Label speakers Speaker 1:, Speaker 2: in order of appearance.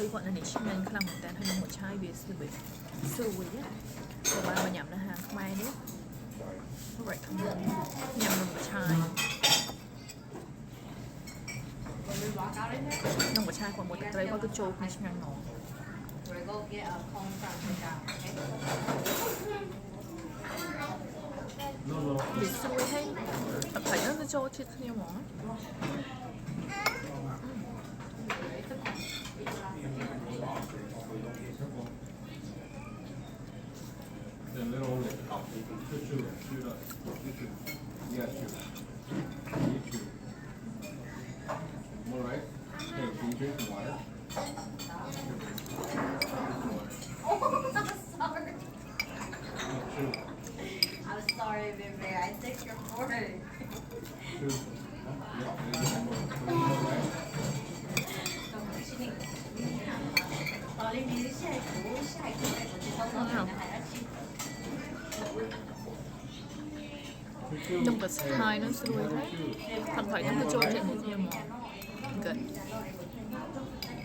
Speaker 1: ត្រីគាត់នៅនេះឆ្ងាញ់ខ្លាំងមែនតើហើយនំមួយឆាយវាស្រួយបើបានមកញ៉ាំនៅហាងខ្មែរនេះ recommend ញ៉ាំនំមួយឆាយនំមួយឆាយគាត់មកទឹកត្រីគាត់គឺចូលគ្នាឆ្ងាញ់ហ្មង
Speaker 2: We'll go get a cone from the shop, okay?
Speaker 1: វាស្រួយហើយអត់thấy nóចូលជាតិគ្នាហ្មង
Speaker 3: The little shoot up. Yes, shoot. You shoot. All right. Okay, can you drink some water?
Speaker 2: Oh, I'm sorry.
Speaker 3: Shoot.
Speaker 2: I'm sorry, baby. I took your word.
Speaker 3: Shoot. Yeah, all right.
Speaker 2: 老李，你下一步再我去帮忙，你还要去。
Speaker 1: នំក៏ស្ហាយនឹងស្រួយហើយខាងថៃនឹងក៏ចូលជាតិគ្នាហ្មង good